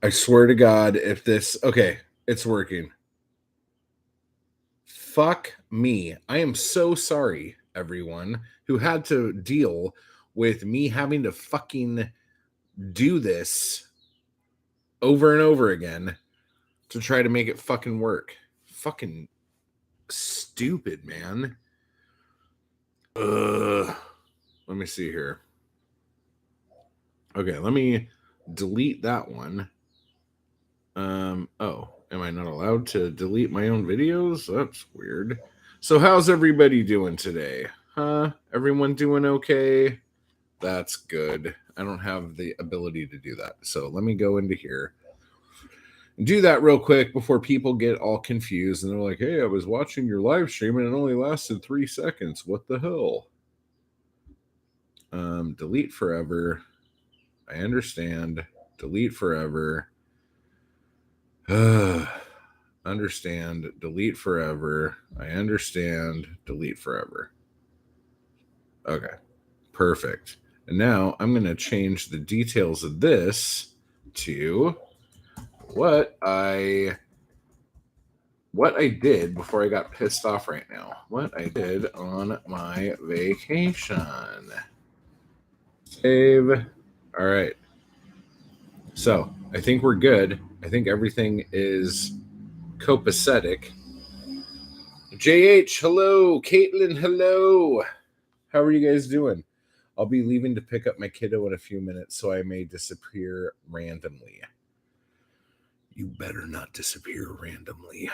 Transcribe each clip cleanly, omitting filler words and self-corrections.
I swear to God, if this... Okay, it's working. Fuck me. I am so sorry, everyone, who had to deal with me having to fucking do this over and over again to try to make it fucking work. Fucking stupid, man. Let me see here. Okay, let me delete that one. Oh, am I not allowed to delete my own videos? That's weird. So how's everybody doing today? Huh? Everyone doing okay? That's good. I don't have the ability to do that. So let me go into here and do that real quick before people get all confused and they're like, hey, I was watching your live stream and it only lasted 3 seconds. What the hell? Delete forever. I understand. Delete forever. Understand. Delete forever. I understand. Delete forever. Okay. Perfect. And now I'm going to change the details of this to what I did before I got pissed off right now. What I did on my vacation. Save. All right. So I think we're good. I think everything is copacetic. JH, hello. Caitlin, hello. How are you guys doing? I'll be leaving to pick up my kiddo in a few minutes, so I may disappear randomly. You better not disappear randomly.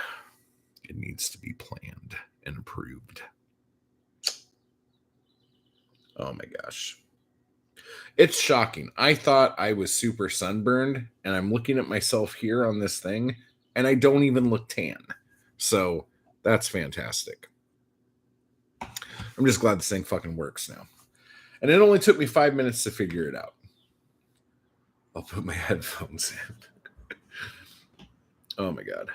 It needs to be planned and approved. Oh my gosh. It's shocking. I thought I was super sunburned, and I'm looking at myself here on this thing, and I don't even look tan. So that's fantastic. I'm just glad this thing fucking works now. And it only took me 5 minutes to figure it out. I'll put my headphones in. Oh my God.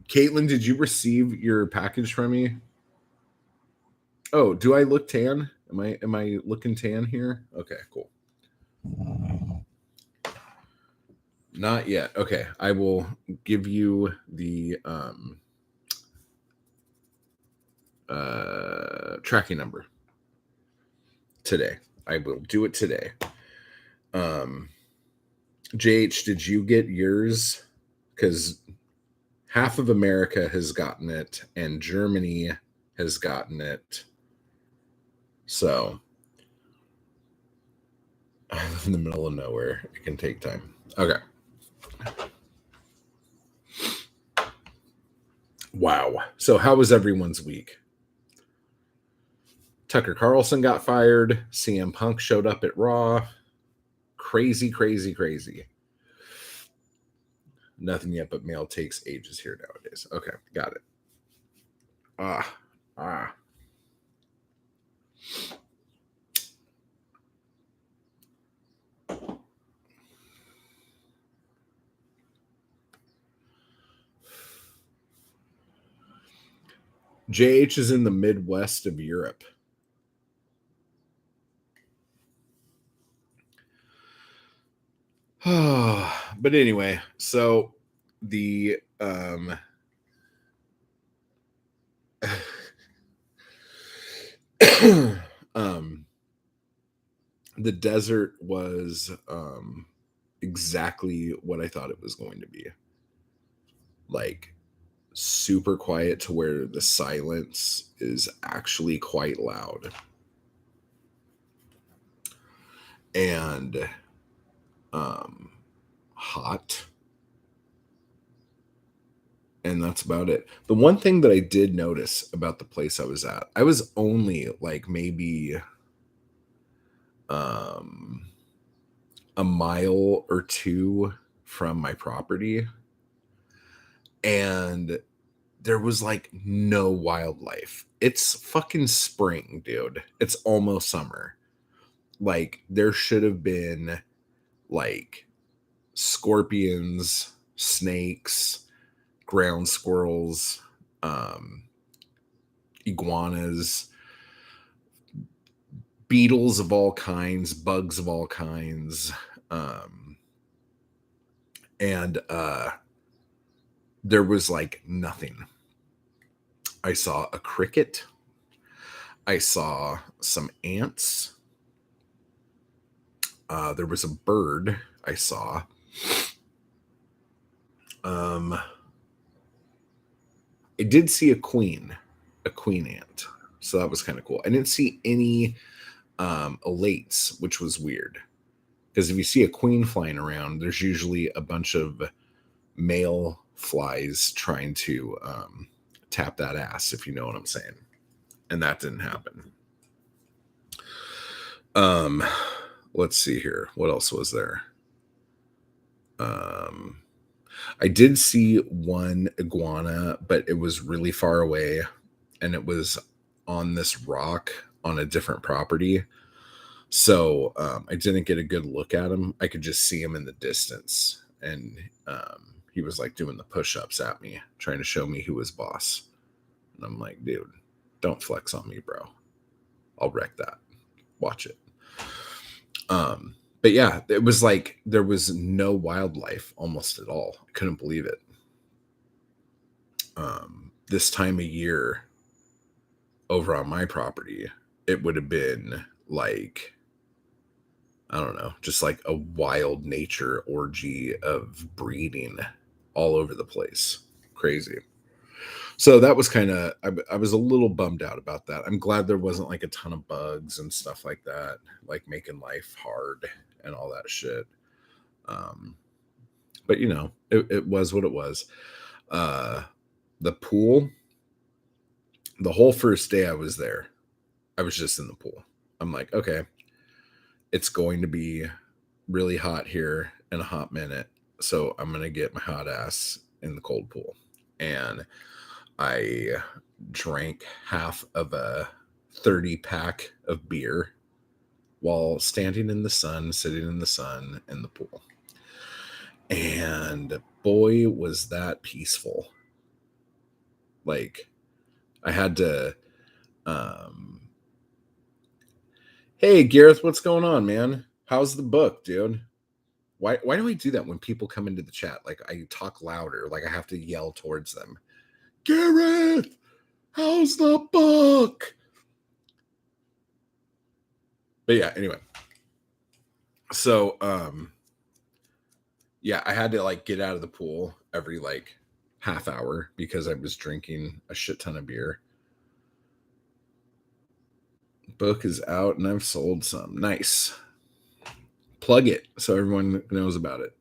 Caitlin, did you receive your package from me? Oh, do I look tan? Am I looking tan here? Okay, cool. Not yet. Okay, I will give you the tracking number today. I will do it today. JH, did you get yours? Because half of America has gotten it, and Germany has gotten it. So I live in the middle of nowhere. It can take time. Okay. Wow. So how was everyone's week? Tucker Carlson got fired. CM Punk showed up at Raw. Crazy, crazy, crazy. Nothing yet, but mail takes ages here nowadays. Okay, got it. JH is in the Midwest of Europe. But anyway, so the the desert was exactly what I thought it was going to be. Like super quiet to where the silence is actually quite loud. And hot. And that's about it. The one thing that I did notice about the place I was at, I was only like maybe a mile or two from my property, and there was like no wildlife. It's fucking spring, dude. It's almost summer. Like there should have been like scorpions, snakes, ground beetles of all kinds, bugs of all kinds. And there was like nothing. I saw a cricket. I saw some ants. There was a bird I saw. I did see a queen ant. So that was kind of cool. I didn't see any elates, which was weird. Because if you see a queen flying around, there's usually a bunch of male flies trying to tap that ass, if you know what I'm saying. And that didn't happen. Let's see here. What else was there? I did see one iguana, but it was really far away, and it was on this rock on a different property. So I didn't get a good look at him. I could just see him in the distance, and he was like doing the push-ups at me, trying to show me who was boss. And I'm like, dude, don't flex on me, bro. I'll wreck that. Watch it. But yeah, it was like there was no wildlife almost at all. I couldn't believe it. This time of year over on my property, it would have been like, I don't know, just like a wild nature orgy of breeding all over the place. Crazy. So that was kind of, I was a little bummed out about that. I'm glad there wasn't like a ton of bugs and stuff like that, like making life hard and all that shit. But you know, it was what it was. The pool, the whole first day I was there, I was just in the pool. I'm like, okay, it's going to be really hot here in a hot minute. So I'm going to get my hot ass in the cold pool. And I drank half of a 30 pack of beer while standing in the sun, sitting in the sun in the pool. And boy, was that peaceful. Like, I had to, hey, Gareth, what's going on, man? How's the book, dude? Why do I do that when people come into the chat? Like, I talk louder, like I have to yell towards them. Gareth, how's the book? But yeah, anyway. So, yeah, I had to like get out of the pool every like half hour because I was drinking a shit ton of beer. Book is out and I've sold some. Nice. Plug it so everyone knows about it.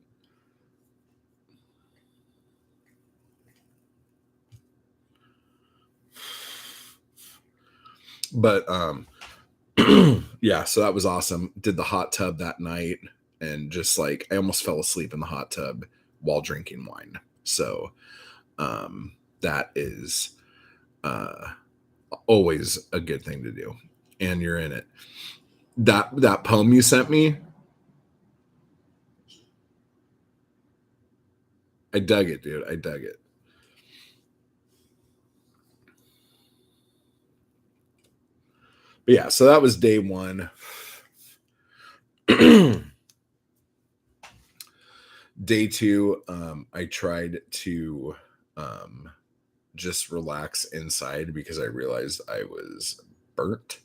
But yeah, so that was awesome. Did the hot tub that night and just like I almost fell asleep in the hot tub while drinking wine. So that is always a good thing to do. And you're in it. That poem you sent me, I dug it, dude. I dug it. But yeah, so that was day one. Day two, I tried to just relax inside because I realized I was burnt.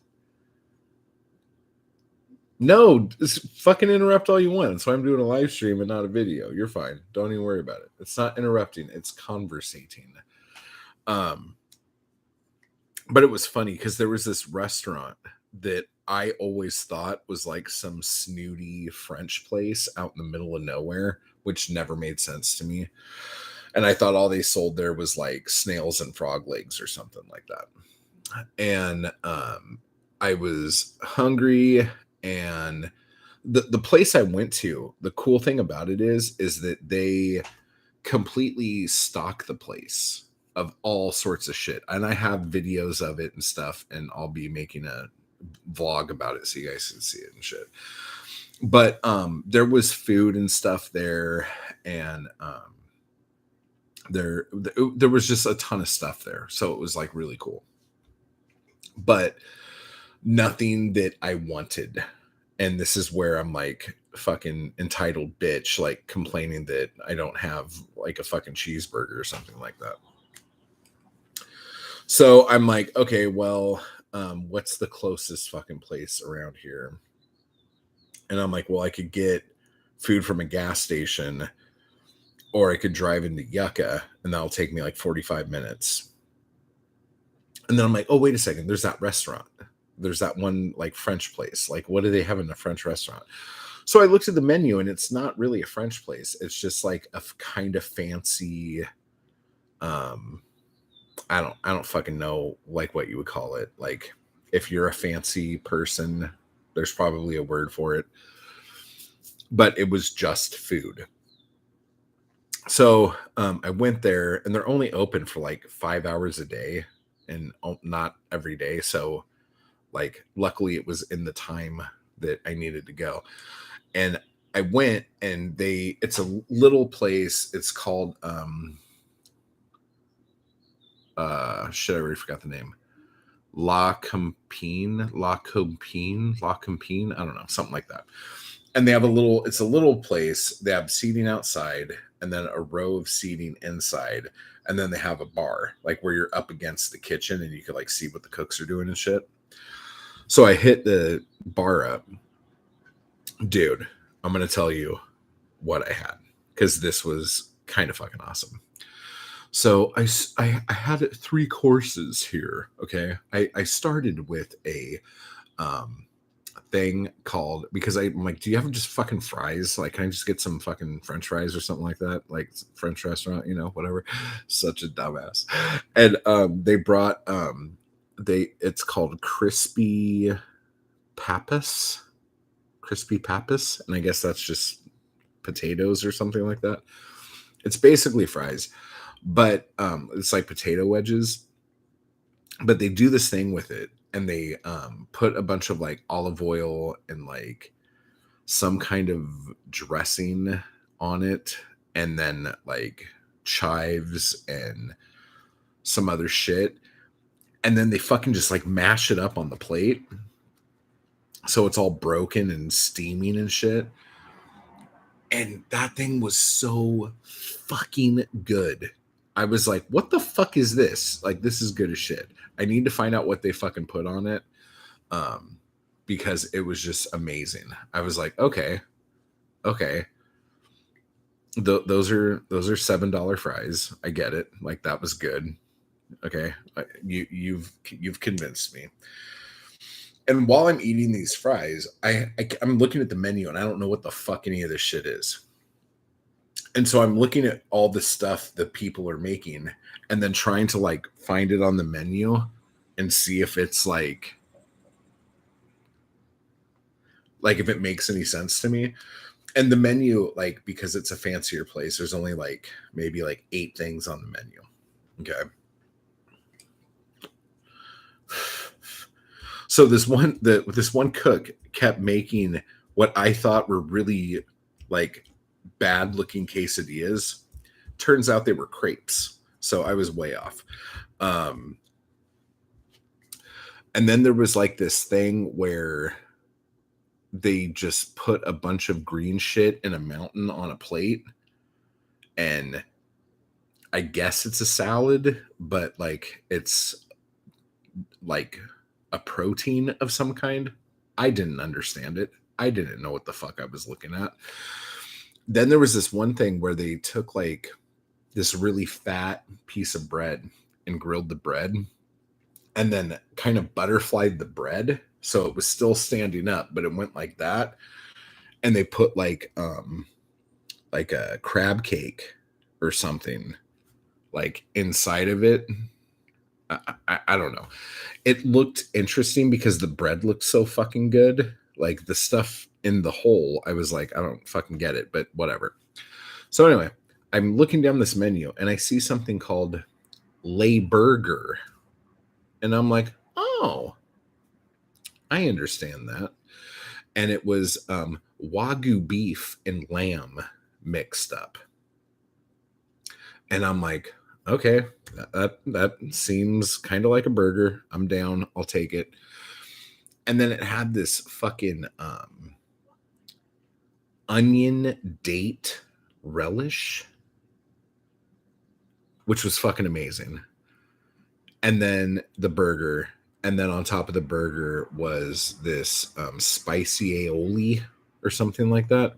No, just fucking interrupt all you want. That's why I'm doing a live stream and not a video. You're fine. Don't even worry about it. It's not interrupting, it's conversating. But it was funny because there was this restaurant that I always thought was like some snooty French place out in the middle of nowhere, which never made sense to me. And I thought all they sold there was like snails and frog legs or something like that. And I was hungry, and the place I went to, the cool thing about it is that they completely stock the place of all sorts of shit. And I have videos of it and stuff, and I'll be making a vlog about it so you guys can see it and shit. But there was food and stuff there, and there was just a ton of stuff there. So it was like really cool. But nothing that I wanted. And this is where I'm like fucking entitled bitch, like complaining that I don't have like a fucking cheeseburger or something like that. So I'm like, okay, well, what's the closest fucking place around here? And I'm like, well, I could get food from a gas station, or I could drive into Yucca, and that'll take me like 45 minutes. And then I'm like, oh, wait a second, there's that restaurant. There's that one like French place. Like, what do they have in a French restaurant? So I looked at the menu, and it's not really a French place. It's just like a kind of fancy, um, I don't fucking know like what you would call it. Like, if you're a fancy person, there's probably a word for it. But it was just food. So I went there, and they're only open for like 5 hours a day, and not every day. So like, luckily, it was in the time that I needed to go, and I went, and it's a little place. It's called shit. I already forgot the name. La Compine. I don't know, something like that. And they have it's a little place. They have seating outside, and then a row of seating inside, and then they have a bar, like where you're up against the kitchen and you can like see what the cooks are doing and shit. So I hit the bar up. Dude, I'm gonna tell you what I had, because this was kind of fucking awesome. So I had 3 courses here. Okay, I started with a thing called, because I'm like, do you have just fucking fries? Like, can I just get some fucking French fries or something like that? Like, French restaurant, whatever. Such a dumbass. And they brought it's called Pappas, crispy Pappas, and I guess that's just potatoes or something like that. It's basically fries, but it's like potato wedges. But they do this thing with it, and they put a bunch of like olive oil and like some kind of dressing on it, and then like chives and some other shit, and then they fucking just like mash it up on the plate, so it's all broken and steaming and shit. And that thing was so fucking good. I was like, what the fuck is this? Like, this is good as shit. I need to find out what they fucking put on it. Because it was just amazing. I was like, okay. Those are $7 fries. I get it. Like, that was good. Okay. You've convinced me. And while I'm eating these fries, I'm looking at the menu, and I don't know what the fuck any of this shit is. And so I'm looking at all the stuff that people are making, and then trying to like find it on the menu and see if it's like if it makes any sense to me. And the menu, like, because it's a fancier place, there's only like maybe like 8 things on the menu. Okay. So this one cook kept making what I thought were really like bad looking quesadillas. Turns out they were crepes. So I was way off. And then there was like this thing where they just put a bunch of green shit in a mountain on a plate, and I guess it's a salad, but like it's like a protein of some kind. I didn't understand it. I didn't know what the fuck I was looking at. Then there was this one thing where they took like this really fat piece of bread and grilled the bread, and then kind of butterflied the bread so it was still standing up, but it went like that. And they put like a crab cake or something like inside of it. I don't know. It looked interesting because the bread looked so fucking good. Like, the stuff in the hole, I was like, I don't fucking get it, but whatever. So anyway, I'm looking down this menu, and I see something called Lay Burger. And I'm like, oh, I understand that. And it was Wagyu beef and lamb mixed up. And I'm like, okay, that seems kind of like a burger. I'm down. I'll take it. And then it had this fucking onion date relish, which was fucking amazing. And then the burger. And then on top of the burger was this spicy aioli or something like that.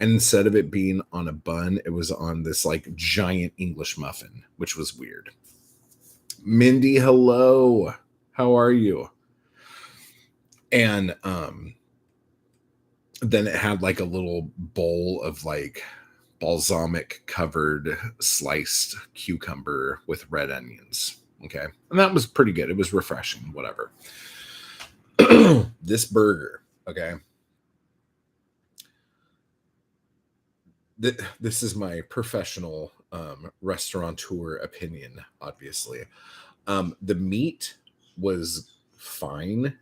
And instead of it being on a bun, it was on this like giant English muffin, which was weird. Mindy, hello. How are you? And then it had like a little bowl of like balsamic covered sliced cucumber with red onions. Okay. And that was pretty good. It was refreshing, whatever. This burger, okay. This is my professional restaurateur opinion, obviously. The meat was fine.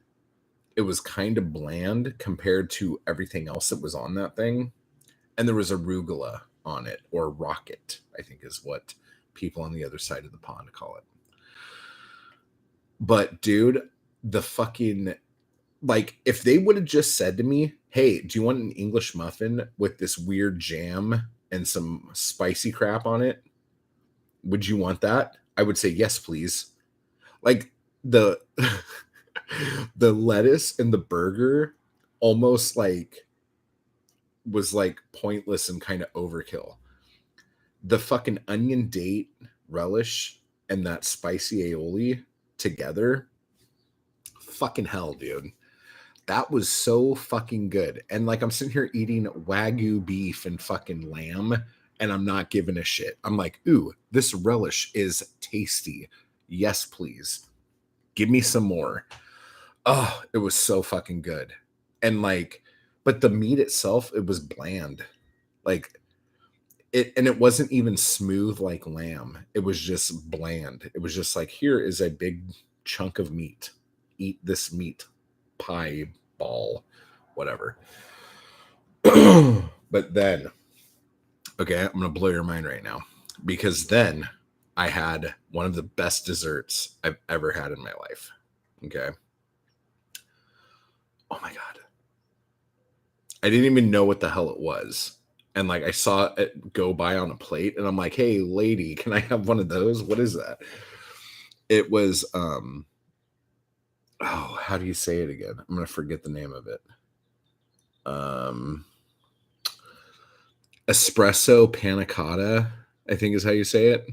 It was kind of bland compared to everything else that was on that thing. And there was arugula on it, or rocket, I think is what people on the other side of the pond call it. But dude, the fucking, like, if they would have just said to me, hey, do you want an English muffin with this weird jam and some spicy crap on it? Would you want that? I would say yes, please. Like the the lettuce in the burger almost like was like pointless and kind of overkill. The fucking onion date relish and that spicy aioli together, fucking hell, dude. That was so fucking good. And like I'm sitting here eating Wagyu beef and fucking lamb, and I'm not giving a shit. I'm like, ooh, this relish is tasty. Yes, please. Give me some more. Oh, it was so fucking good. And like, but the meat itself, it was bland. Like it wasn't even smooth like lamb. It was just bland. It was just like, here is a big chunk of meat. Eat this meat pie ball, whatever. But then, okay, I'm gonna blow your mind right now, because then I had one of the best desserts I've ever had in my life. Okay. Oh my god. I didn't even know what the hell it was. And like I saw it go by on a plate, and I'm like, hey lady, can I have one of those? What is that? It was oh, how do you say it again? I'm gonna forget the name of it. Um Espresso panna cotta, I think is how you say it.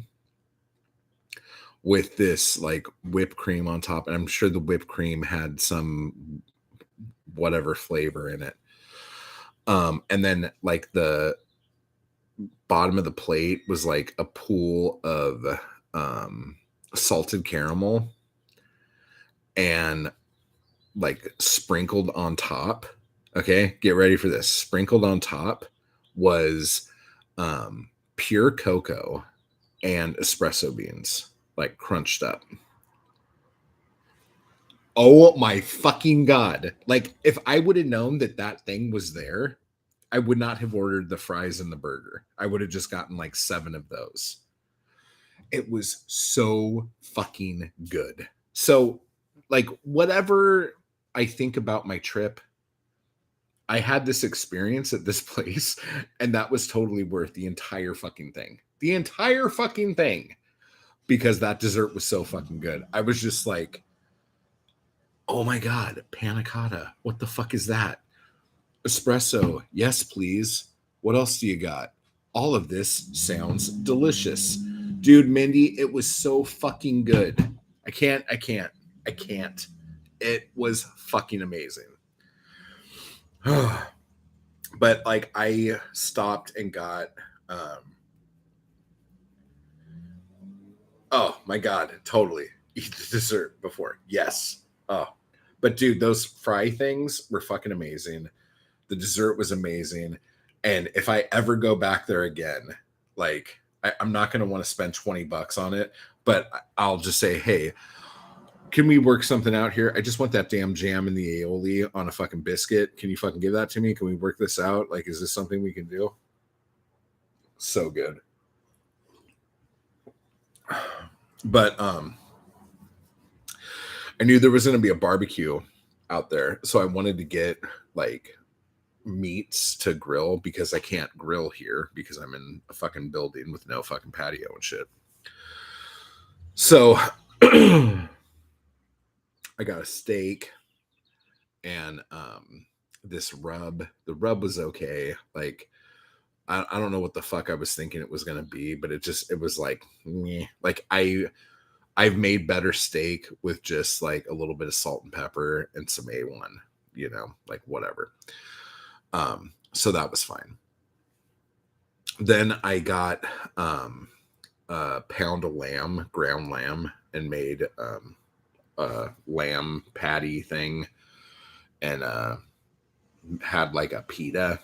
With this like whipped cream on top. And I'm sure the whipped cream had some whatever flavor in it. And then like the bottom of the plate was like a pool of salted caramel, and like sprinkled on top. Okay, get ready for this. Sprinkled on top was pure cocoa and espresso beans, like crunched up. Oh my fucking god. Like if I would have known that that thing was there, I would not have ordered the fries and the burger. I would have just gotten like 7 of those. It was so fucking good. So like whatever I think about my trip, I had this experience at this place, and that was totally worth the entire fucking thing. The entire fucking thing, because that dessert was so fucking good. I was just like, oh my god, panna cotta. What the fuck is that? Espresso. Yes, please. What else do you got? All of this sounds delicious. Dude, Mindy, it was so fucking good. I can't. It was fucking amazing. But like I stopped and got oh my god, totally. Eat the dessert before. Yes. Oh. But dude, those fry things were fucking amazing. The dessert was amazing. And if I ever go back there again, like I'm not going to want to spend $20 on it, but I'll just say, hey, can we work something out here? I just want that damn jam in the aioli on a fucking biscuit. Can you fucking give that to me? Can we work this out? Like, is this something we can do? So good. But I knew there was going to be a barbecue out there. So I wanted to get like meats to grill because I can't grill here because I'm in a fucking building with no fucking patio and shit. So I got a steak and this rub. The rub was okay. Like I don't know what the fuck I was thinking it was gonna be, but it was like meh. Like I've made better steak with just like a little bit of salt and pepper and some A1, you know, like whatever. So that was fine. Then I got a pound of lamb, ground lamb, and made a lamb patty thing, and had like a pita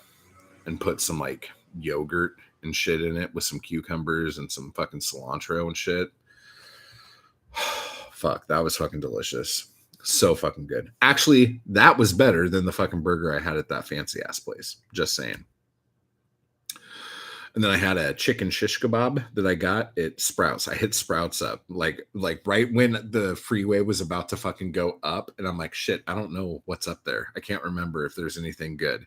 and put some like yogurt and shit in it with some cucumbers and some fucking cilantro and shit. Fuck, that was fucking delicious. So fucking good. Actually, that was better than the fucking burger I had at that fancy ass place. Just saying. And then I had a chicken shish kebab that I got at Sprouts. I hit Sprouts up like right when the freeway was about to fucking go up, and I'm like, shit, I don't know what's up there. I can't remember if there's anything good.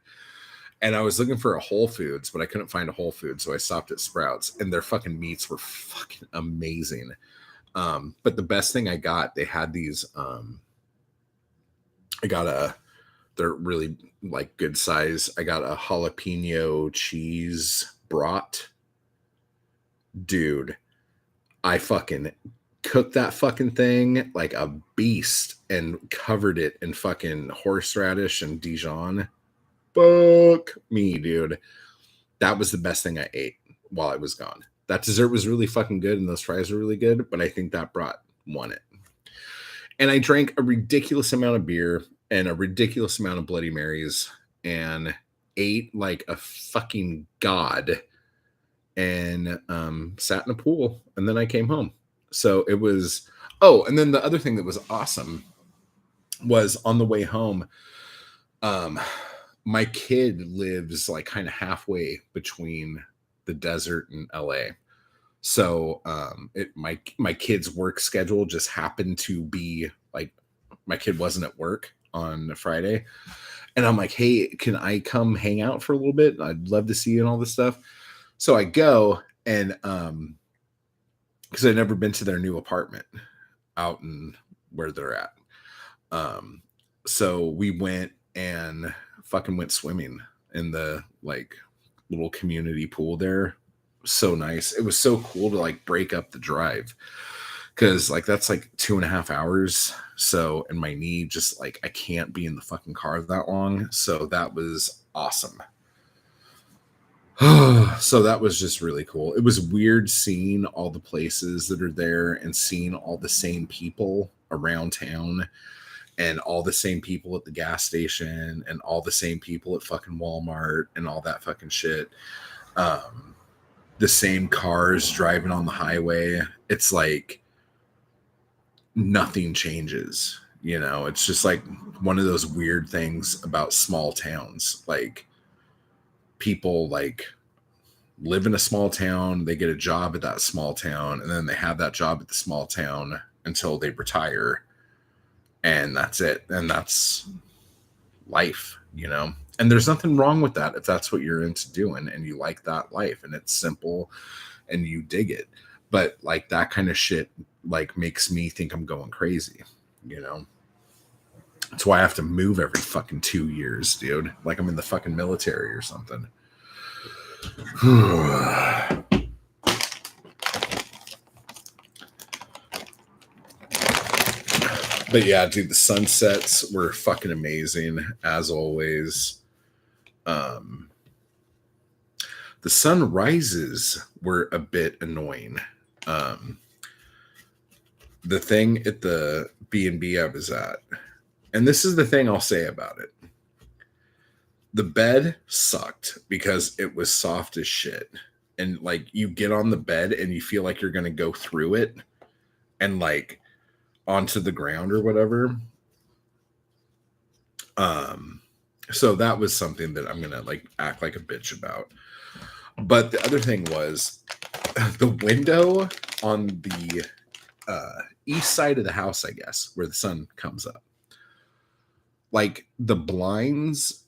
And I was looking for a Whole Foods, but I couldn't find a Whole Foods, so I stopped at Sprouts, and their fucking meats were fucking amazing. But the best thing I got, they had these. They're really like good size. I got a jalapeno cheese brat. Dude, I fucking cooked that fucking thing like a beast and covered it in fucking horseradish and Dijon. Fuck me, dude. That was the best thing I ate while I was gone. That dessert was really fucking good and those fries were really good, but I think that brat won it. And I drank a ridiculous amount of beer and a ridiculous amount of Bloody Marys and ate like a fucking god and sat in a pool, and then I came home. So it was, oh, and then the other thing that was awesome was on the way home, my kid lives like kind of halfway between the desert and LA. So my kid's work schedule just happened to be like my kid wasn't at work on Friday. And I'm like, hey, can I come hang out for a little bit? I'd love to see you and all this stuff. So I go, and because I'd never been to their new apartment out in where they're at. So we went and fucking went swimming in the like little community pool there. So nice. It was so cool to like break up the drive, because like that's like 2.5 hours. So, and my knee just like I can't be in the fucking car that long. So that was awesome. So that was just really cool. It was weird seeing all the places that are there and seeing all the same people around town and all the same people at the gas station and all the same people at fucking Walmart and all that fucking shit. The same cars driving on the highway. It's like nothing changes, you know. It's just like one of those weird things about small towns. Like people like live in a small town, they get a job at that small town, and then they have that job at the small town until they retire, and that's it. And that's life, you know. And there's nothing wrong with that if that's what you're into doing and you like that life and it's simple and you dig it. But like that kind of shit like makes me think I'm going crazy, you know. That's why I have to move every fucking 2 years, dude. Like I'm in the fucking military or something. But yeah, dude, the sunsets were fucking amazing as always. The sunrises were a bit annoying. The thing at the B&B I was at, and this is the thing I'll say about it. The bed sucked because it was soft as shit. And like you get on the bed and you feel like you're going to go through it and like onto the ground or whatever. So that was something that I'm going to like act like a bitch about. But the other thing was the window on the east side of the house, I guess, where the sun comes up. like the blinds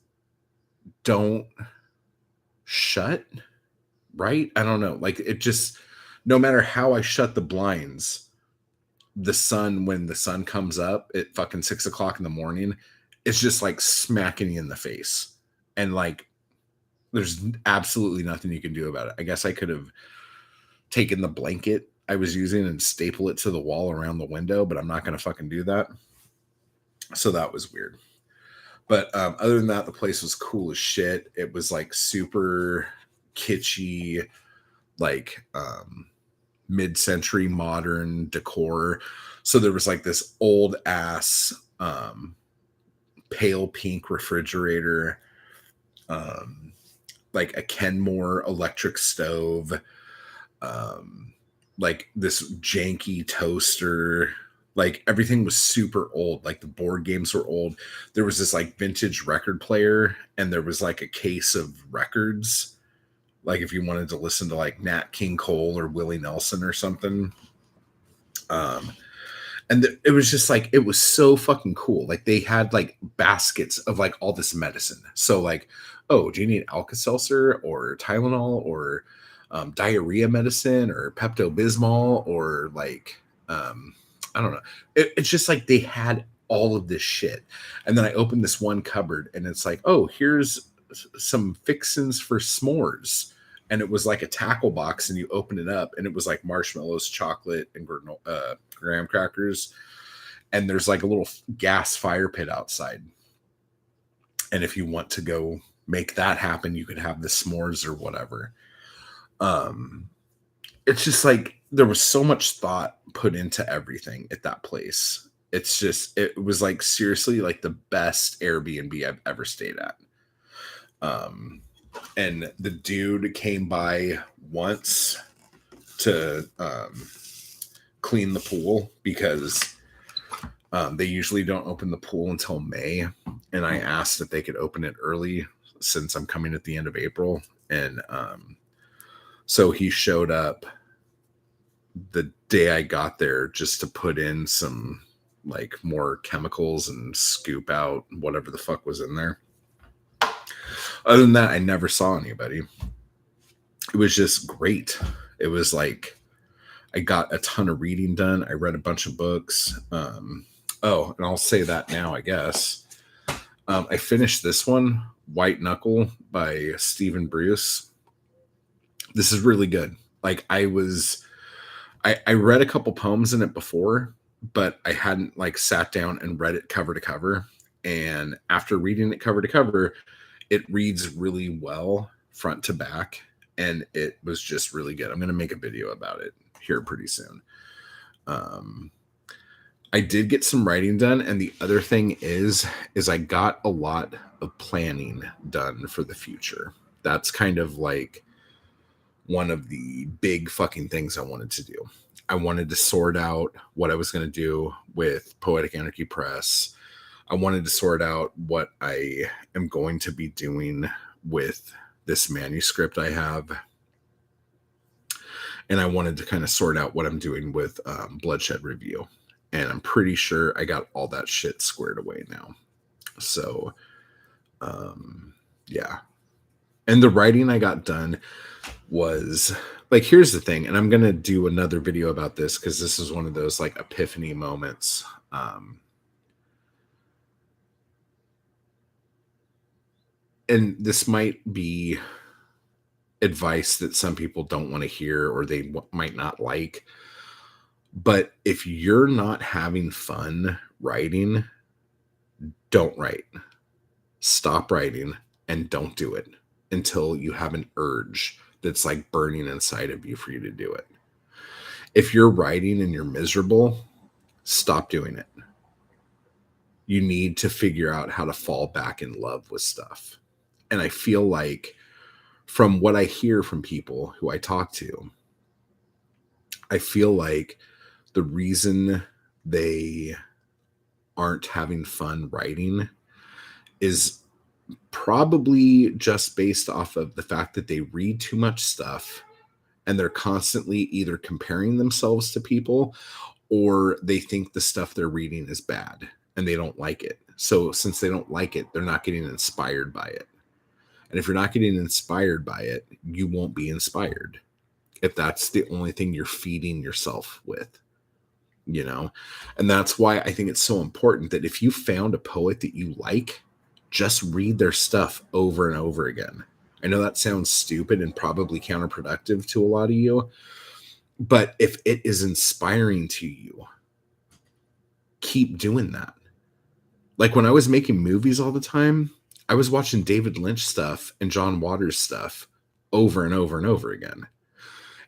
don't shut, right? I don't know. Like it just, no matter how I shut the blinds, the sun, when the sun comes up at fucking 6 o'clock in the morning, it's just like smacking you in the face. And like, there's absolutely nothing you can do about it. I guess I could have taken the blanket I was using and staple it to the wall around the window, but I'm not going to fucking do that. So that was weird. But other than that, the place was cool as shit. It was like super kitschy, like mid-century modern decor. So there was like this old ass pale pink refrigerator, like a Kenmore electric stove, like this janky toaster. Like everything was super old. Like the board games were old. There was this like vintage record player, and there was like a case of records. Like if you wanted to listen to like Nat King Cole or Willie Nelson or something. And it was just like, it was so fucking cool. Like they had like baskets of like all this medicine. So like, oh, do you need Alka-Seltzer or Tylenol or diarrhea medicine or Pepto-Bismol or like, I don't know. It's just like they had all of this shit. And then I opened this one cupboard and it's like, oh, here's some fixins for s'mores. And it was like a tackle box, and you open it up and it was like marshmallows, chocolate, and graham crackers. And there's like a little gas fire pit outside. And if you want to go make that happen, you could have the s'mores or whatever. It's just like there was so much thought put into everything at that place. It's just, it was like seriously like the best Airbnb I've ever stayed at. And the dude came by once to clean the pool because they usually don't open the pool until May. And I asked if they could open it early since I'm coming at the end of April. And so he showed up the day I got there just to put in some like more chemicals and scoop out whatever the fuck was in there. Other than that, I never saw anybody. It was just great. It was like I got a ton of reading done. I read a bunch of books. Oh, and I'll say that now, I guess. I finished this one, White Knuckle by Stephen Bruce. This is really good. Like I read a couple poems in it before, but I hadn't like sat down and read it cover to cover. And after reading it cover to cover, it reads really well front to back, and it was just really good. I'm going to make a video about it here pretty soon. I did get some writing done, and the other thing is I got a lot of planning done for the future. That's kind of like one of the big fucking things I wanted to do. I wanted to sort out what I was going to do with Poetic Anarchy Press. I wanted to sort out what I am going to be doing with this manuscript I have. And I wanted to kind of sort out what I'm doing with Bloodshed Review. And I'm pretty sure I got all that shit squared away now. So, yeah. And the writing I got done was like, here's the thing. And I'm going to do another video about this because this is one of those like epiphany moments. And this might be advice that some people don't want to hear or they might not like. But if you're not having fun writing, don't write. Stop writing and don't do it until you have an urge that's like burning inside of you for you to do it. If you're writing and you're miserable, stop doing it. You need to figure out how to fall back in love with stuff. And I feel like from what I hear from people who I talk to, I feel like the reason they aren't having fun writing is probably just based off of the fact that they read too much stuff and they're constantly either comparing themselves to people or they think the stuff they're reading is bad and they don't like it. So since they don't like it, they're not getting inspired by it. And if you're not getting inspired by it, you won't be inspired if that's the only thing you're feeding yourself with, you know? And that's why I think it's so important that if you found a poet that you like, just read their stuff over and over again. I know that sounds stupid and probably counterproductive to a lot of you, but if it is inspiring to you, keep doing that. Like when I was making movies all the time, I was watching David Lynch stuff and John Waters stuff over and over and over again.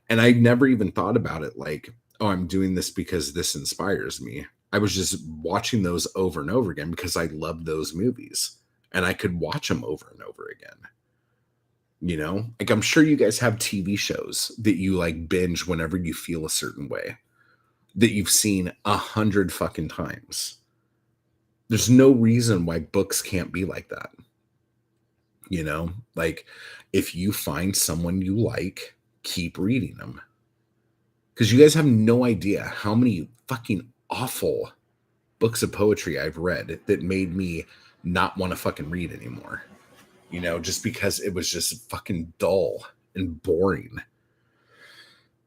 And I never even thought about it like, oh, I'm doing this because this inspires me. I was just watching those over and over again because I loved those movies and I could watch them over and over again. You know, like I'm sure you guys have TV shows that you like binge whenever you feel a certain way that you've seen 100 fucking times. There's no reason why books can't be like that. You know, like if you find someone you like, keep reading them. Because you guys have no idea how many fucking awful books of poetry I've read that made me not want to fucking read anymore. You know, just because it was just fucking dull and boring.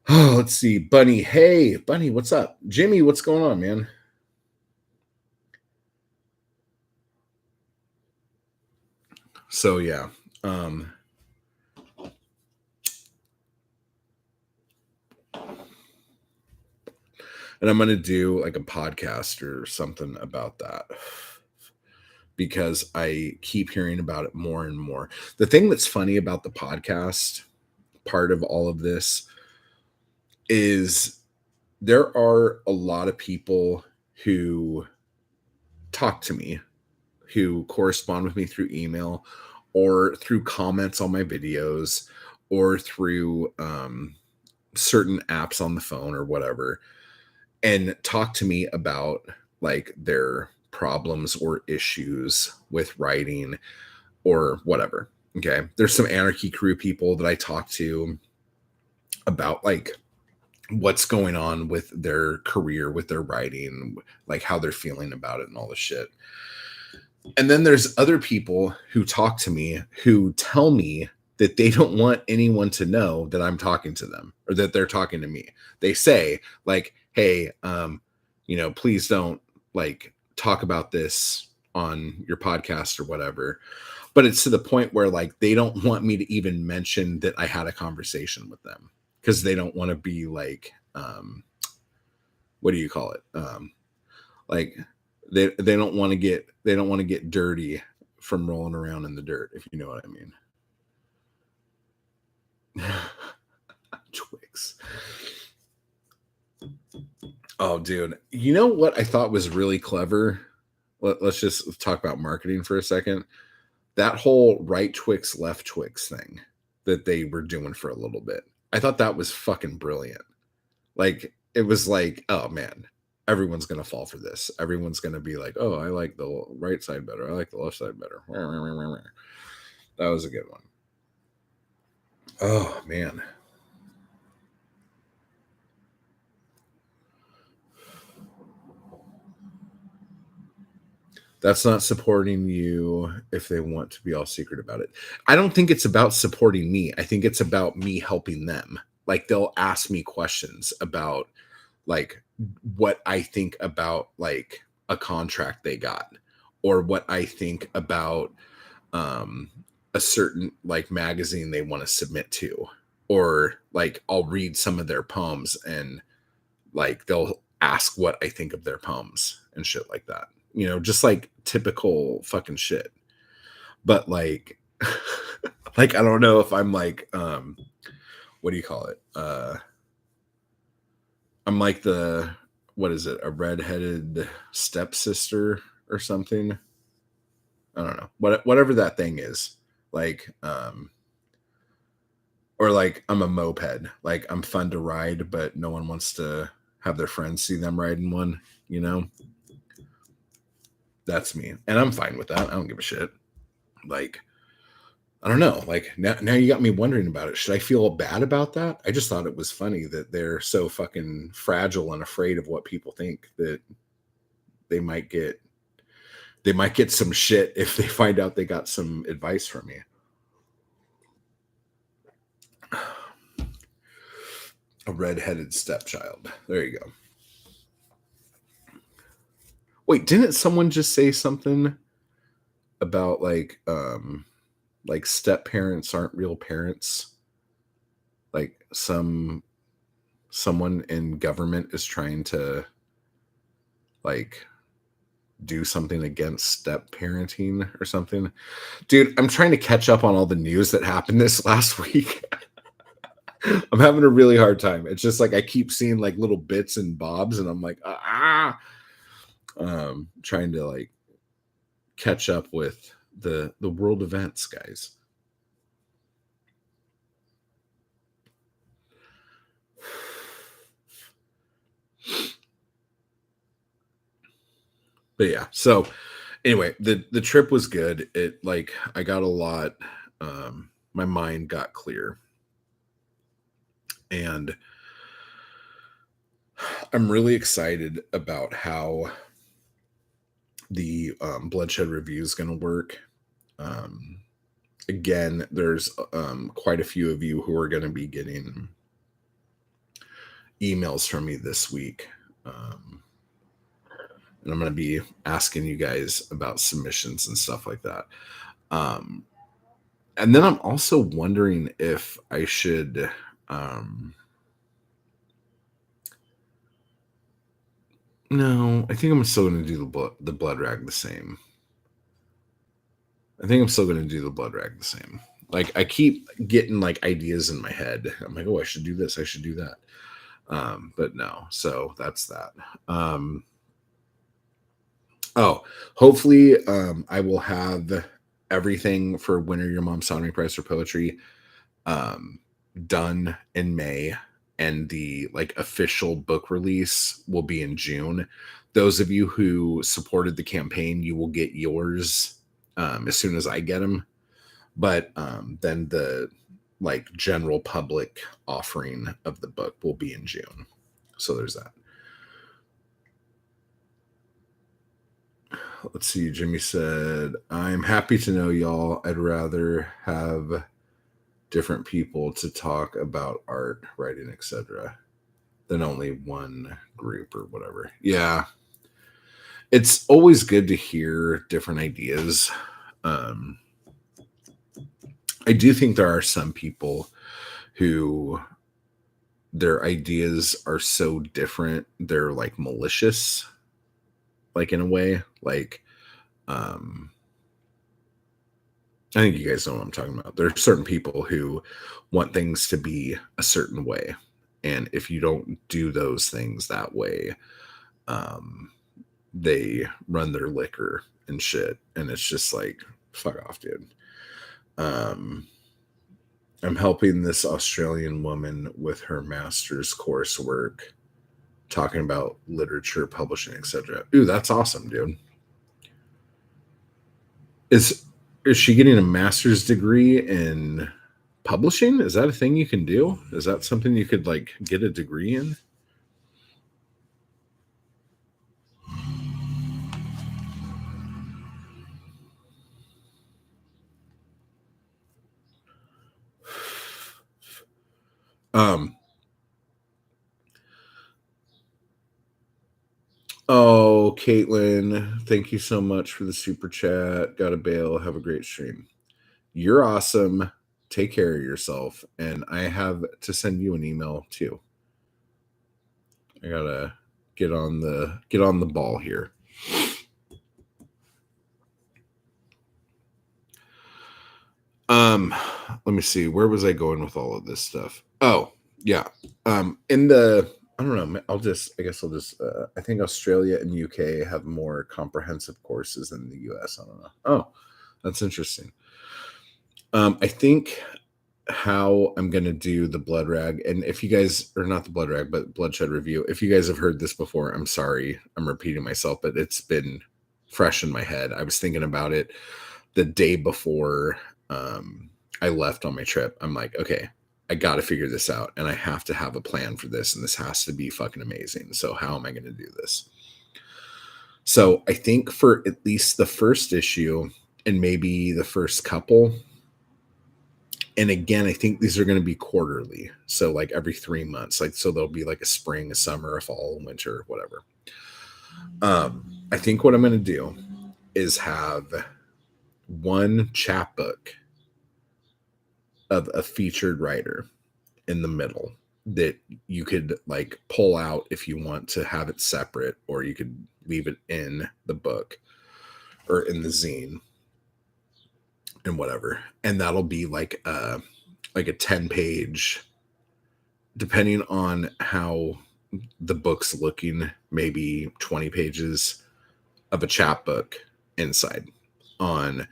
Oh, let's see. Bunny. Hey, Bunny, what's up? Jimmy, what's going on, man? So, yeah. And I'm going to do like a podcast or something about that because I keep hearing about it more and more. The thing that's funny about the podcast part of all of this is there are a lot of people who talk to me, who correspond with me through email or through comments on my videos or through certain apps on the phone or whatever, and talk to me about like their problems or issues with writing or whatever. Okay. There's some Anarchy Crew people that I talk to about like what's going on with their career, with their writing, like how they're feeling about it and all this shit. And then there's other people who talk to me who tell me that they don't want anyone to know that I'm talking to them or that they're talking to me. They say like, hey, you know, please don't like talk about this on your podcast or whatever. But it's to the point where like they don't want me to even mention that I had a conversation with them because they don't want to be like, what do you call it? Like they don't want to get dirty from rolling around in the dirt, if you know what I mean. Twix. Oh, dude. You know what I thought was really clever? Let's just talk about marketing for a second. That whole right Twix, left Twix thing that they were doing for a little bit. I thought that was fucking brilliant. Like, it was like, oh man, everyone's going to fall for this. Everyone's going to be like, oh, I like the right side better. I like the left side better. That was a good one. Oh, man. That's not supporting you if they want to be all secret about it. I don't think it's about supporting me. I think it's about me helping them. Like they'll ask me questions about like what I think about like a contract they got or what I think about a certain like magazine they want to submit to, or like I'll read some of their poems and like they'll ask what I think of their poems and shit like that. You know, just like typical fucking shit. But like like I don't know if I'm like what do you call it? I'm like the what is it? A redheaded stepsister or something. I don't know. Whatever that thing is. Like or like I'm a moped. Like I'm fun to ride, but no one wants to have their friends see them riding one, you know? That's me. And I'm fine with that. I don't give a shit. Like, I don't know. Like now you got me wondering about it. Should I feel bad about that? I just thought it was funny that they're so fucking fragile and afraid of what people think that they might get they might get some shit if they find out they got some advice from me. A redheaded stepchild. There you go. Wait, didn't someone just say something about like step parents aren't real parents? Like someone in government is trying to like do something against step parenting or something. Dude, I'm trying to catch up on all the news that happened this last week. I'm having a really hard time. It's just like I keep seeing like little bits and bobs, and I'm like, trying to like catch up with the world events, guys. But yeah, so anyway, the trip was good. It like I got a lot. My mind got clear, and I'm really excited about how the bloodshed review is going to work. Um, Again, there's quite a few of you who are going to be getting emails from me this week. And I'm going to be asking you guys about submissions and stuff like that. And then I'm also wondering if I should no, I think I'm still going to do the blood rag the same. I think I'm still going to do the blood rag the same. Like I keep getting like ideas in my head. I'm like, oh, I should do this. I should do that. But no. So that's that. Oh, hopefully, I will have everything for Winter Your Mom's Sounding Prize for Poetry done in May, and the like official book release will be in June. Those of you who supported the campaign, you will get yours as soon as I get them. But then the like general public offering of the book will be in June. So there's that. Let's see. Jimmy said, I'm happy to know y'all. I'd rather have different people to talk about art, writing, etc., than only one group or whatever. Yeah. It's always good to hear different ideas. I do think there are some people who their ideas are so different, they're like malicious, like in a way. Like, I think you guys know what I'm talking about. There are certain people who want things to be a certain way. And if you don't do those things that way, they run their liquor and shit. And it's just like, fuck off, dude. I'm helping this Australian woman with her master's coursework, talking about literature, publishing, etc. Ooh, that's awesome, dude. Is she getting a master's degree in publishing? Is that a thing you can do? Is that something you could like get a degree in? Oh, Caitlin, thank you so much for the super chat. Gotta bail. Have a great stream. You're awesome. Take care of yourself. And I have to send you an email too. I gotta get on the ball here. Let me see. Where was I going with all of this stuff? Oh, yeah. In the I don't know. I think Australia and UK have more comprehensive courses than the US. I don't know. Oh, that's interesting. I think how I'm going to do the blood rag, and if you guys are not the blood rag, but bloodshed review, if you guys have heard this before, I'm sorry. I'm repeating myself, but it's been fresh in my head. I was thinking about it the day before I left on my trip. I'm like, okay, I got to figure this out, and I have to have a plan for this, and this has to be fucking amazing. So how am I going to do this? So I think for at least the first issue and maybe the first couple, and again, I think these are going to be quarterly. So like every 3 months, like, so there'll be like a spring, a summer, a fall, winter, whatever. I think what I'm going to do is have one chapbook of a featured writer in the middle that you could like pull out if you want to have it separate, or you could leave it in the book or in the zine and whatever. And that'll be like a 10-page, depending on how the book's looking, maybe 20 pages of a chapbook inside on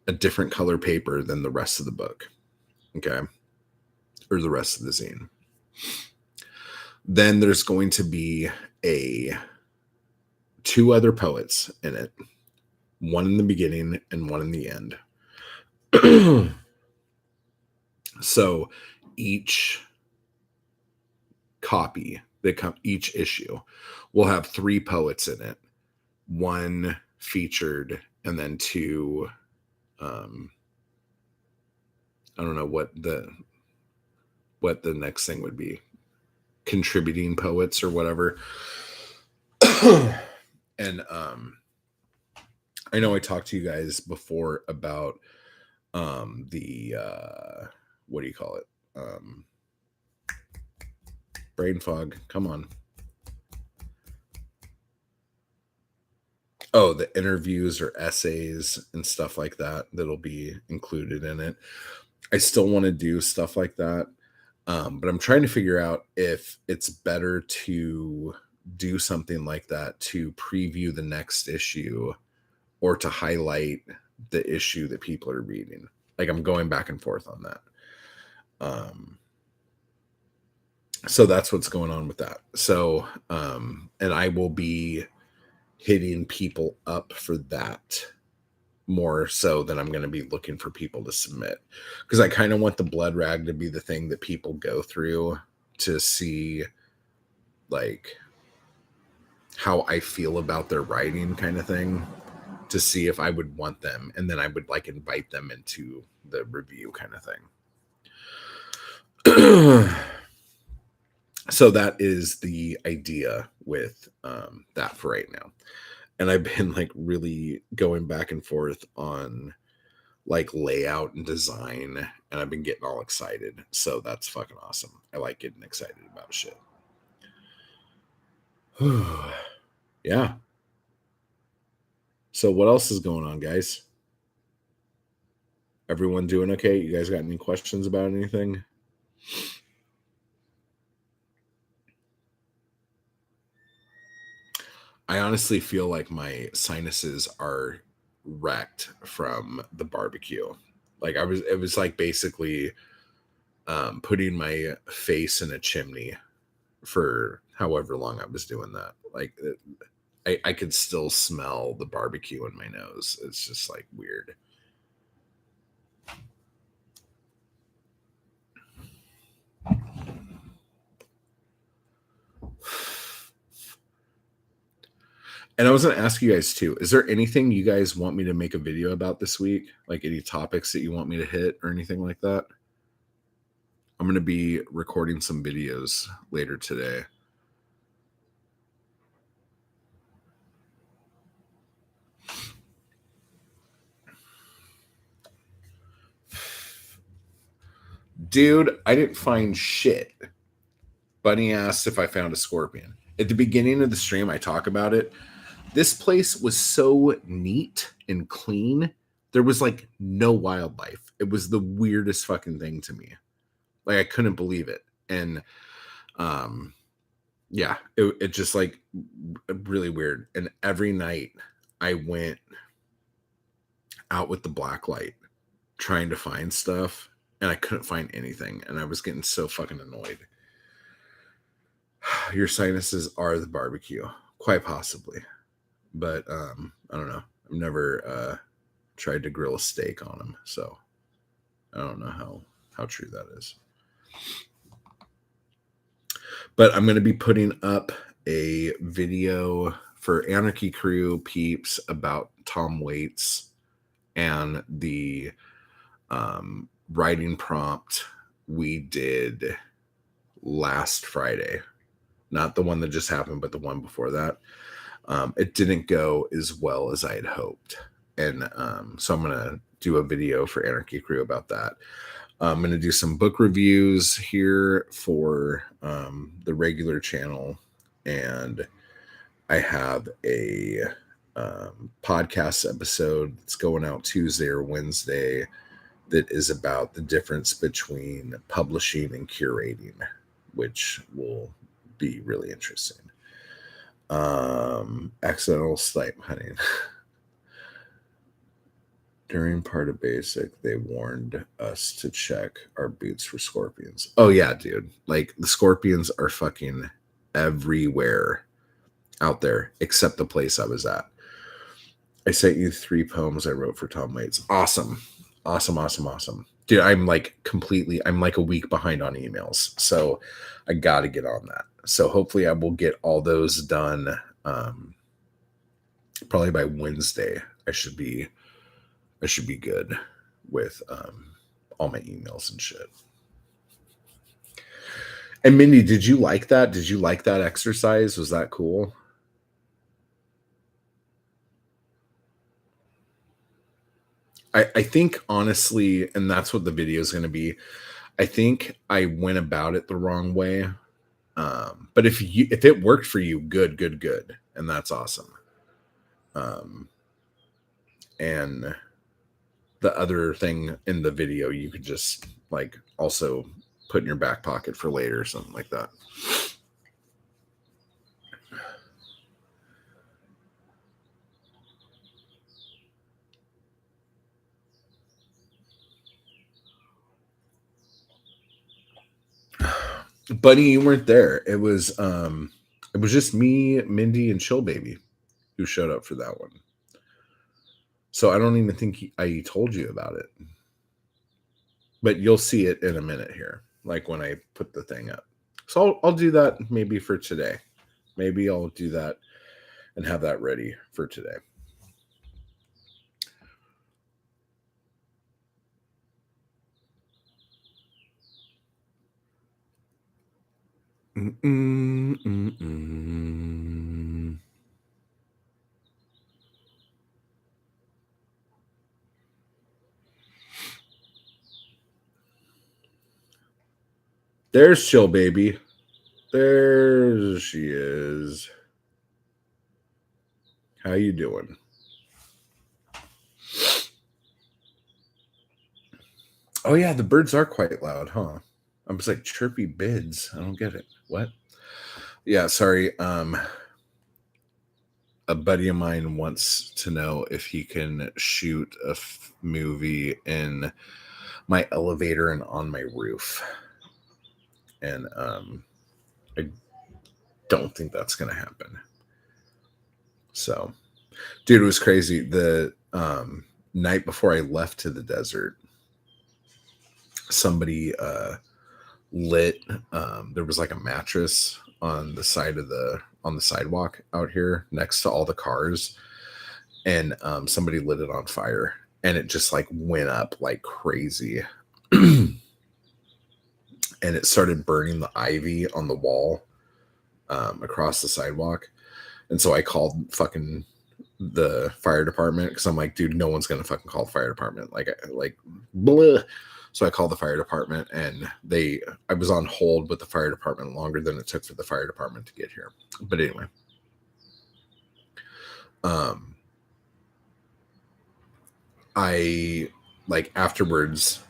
a different color paper than the rest of the book. Okay. Or the rest of the zine. Then there's going to be two other poets in it, one in the beginning and one in the end. So each copy each issue will have 3 poets in it, one featured, and then 2 I don't know what the next thing would be, contributing poets or whatever. And I know I talked to you guys before about the what do you call it? Brain fog. Come on. Oh, the interviews or essays and stuff like that that'll be included in it. I still want to do stuff like that. But I'm trying to figure out if it's better to do something like that to preview the next issue or to highlight the issue that people are reading. Like, I'm going back and forth on that. So that's what's going on with that. So, and I will be hitting people up for that more so than I'm going to be looking for people to submit, because I kind of want the blood rag to be the thing that people go through to see like how I feel about their writing, kind of thing, to see if I would want them, and then I would like invite them into the review, kind of thing. So that is the idea with that for right now. And I've been like really going back and forth on like layout and design, and I've been getting all excited. So that's fucking awesome. I like getting excited about shit. Yeah. So what else is going on, guys? Everyone doing okay? You guys got any questions about anything? I honestly feel like my sinuses are wrecked from the barbecue. Like it was like basically putting my face in a chimney for however long I was doing that. Like I could still smell the barbecue in my nose. It's just like weird. And I was going to ask you guys too, is there anything you guys want me to make a video about this week? Like any topics that you want me to hit or anything like that? I'm going to be recording some videos later today. Dude, I didn't find shit. Bunny asked if I found a scorpion. At the beginning of the stream, I talk about it. This place was so neat and clean. There was like no wildlife. It was the weirdest fucking thing to me. Like I couldn't believe it. And yeah, it just like really weird. And every night I went out with the black light trying to find stuff, and I couldn't find anything, and I was getting so fucking annoyed. Your sinuses are the barbecue, quite possibly, but I don't know. I've never tried to grill a steak on them, so I don't know how true that is. But I'm going to be putting up a video for Anarchy Crew peeps about Tom Waits and the writing prompt we did last Friday, not the one that just happened, but the one before that. It didn't go as well as I had hoped. And so I'm going to do a video for Anarchy Crew about that. I'm going to do some book reviews here for the regular channel. And I have a podcast episode that's going out Tuesday or Wednesday that is about the difference between publishing and curating, which will be really interesting. Accidental snipe hunting. During part of basic, they warned us to check our boots for scorpions. Oh yeah, dude. Like the scorpions are fucking everywhere out there, except the place I was at. I sent you 3 poems I wrote for Tom Waits. Awesome. Dude, I'm like a week behind on emails. So I got to get on that. So hopefully I will get all those done. Probably by Wednesday. I should be good with all my emails and shit. And Mindy, did you like that? Did you like that exercise? Was that cool? I think honestly, and that's what the video is going to be, I think I went about it the wrong way. But if it worked for you, good. And that's awesome. And the other thing in the video, you could just like also put in your back pocket for later or something like that. Bunny, you weren't there. It was just me, Mindy, and Chill Baby who showed up for that one. So I don't even think I told you about it. But you'll see it in a minute here, like when I put the thing up. So I'll do that maybe for today. Maybe I'll do that and have that ready for today. There's Chill Baby. There she is. How you doing? Oh yeah, the birds are quite loud, huh? I was like chirpy bids. I don't get it. What? Yeah, sorry. A buddy of mine wants to know if he can shoot a movie in my elevator and on my roof. And I don't think that's going to happen. So, dude, it was crazy. The night before I left to the desert, somebody lit. There was like a mattress on the sidewalk out here next to all the cars, and somebody lit it on fire, and it just like went up like crazy. And it started burning the ivy on the wall across the sidewalk. And so I called fucking the fire department because I'm like, dude, no one's gonna fucking call the fire department. Like blah. So I called the fire department, and I was on hold with the fire department longer than it took for the fire department to get here. But anyway, I like afterwards,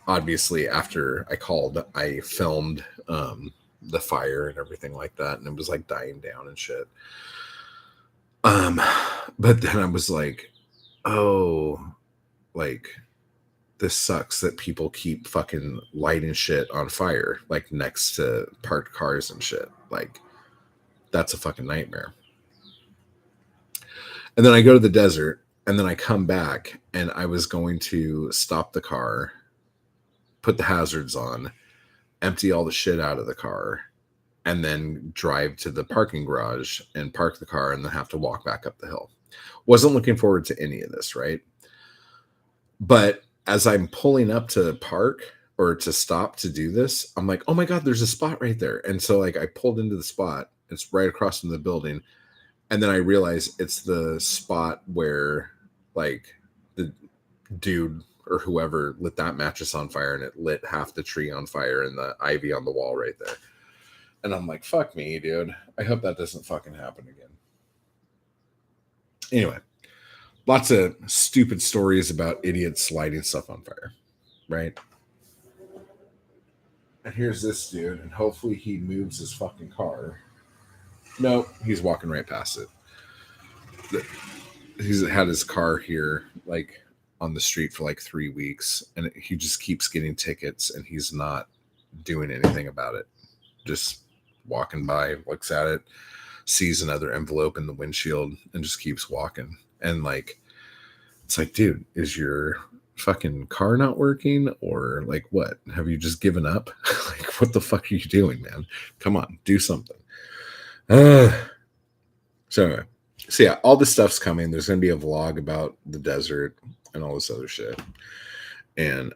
obviously after I called, I filmed the fire and everything like that, and it was like dying down and shit. But then I was like, oh, like this sucks that people keep fucking lighting shit on fire, like next to parked cars and shit. Like that's a fucking nightmare. And then I go to the desert, and then I come back, and I was going to stop the car, put the hazards on, empty all the shit out of the car, and then drive to the parking garage and park the car and then have to walk back up the hill. Wasn't looking forward to any of this, right? But as I'm pulling up to park or to stop to do this, I'm like, oh my God, there's a spot right there. And so like I pulled into the spot. It's right across from the building. And then I realize it's the spot where like the dude or whoever lit that mattress on fire and it lit half the tree on fire and the ivy on the wall right there. And I'm like, fuck me, dude. I hope that doesn't fucking happen again. Anyway, lots of stupid stories about idiots lighting stuff on fire, right? And here's this dude, and hopefully he moves his fucking car. No, he's walking right past it. He's had his car here, like on the street for like 3 weeks, and he just keeps getting tickets, and he's not doing anything about it. Just walking by, looks at it, sees another envelope in the windshield, and just keeps walking. And like, it's like, dude, is your fucking car not working, or like what? Have you just given up? Like, what the fuck are you doing, man? Come on, do something. So anyway, so yeah, all this stuff's coming. There's gonna be a vlog about the desert and all this other shit. And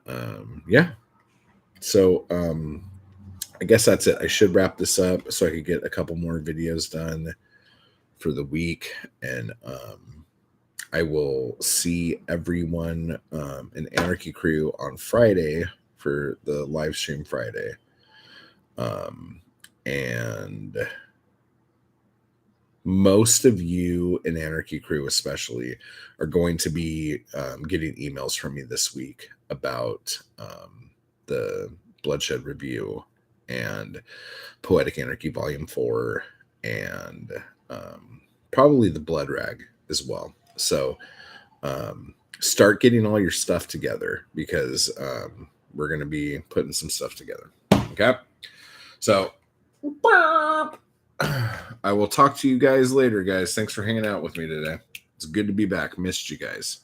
yeah. So I guess that's it. I should wrap this up so I could get a couple more videos done for the week. And I will see everyone in Anarchy Crew on Friday for the live stream Friday. And most of you in Anarchy Crew, especially, are going to be getting emails from me this week about the Bloodshed review and Poetic Anarchy Volume 4 and probably the Blood Rag as well. So start getting all your stuff together because we're going to be putting some stuff together. Okay? So I will talk to you guys later, guys. Thanks for hanging out with me today. It's good to be back. Missed you guys.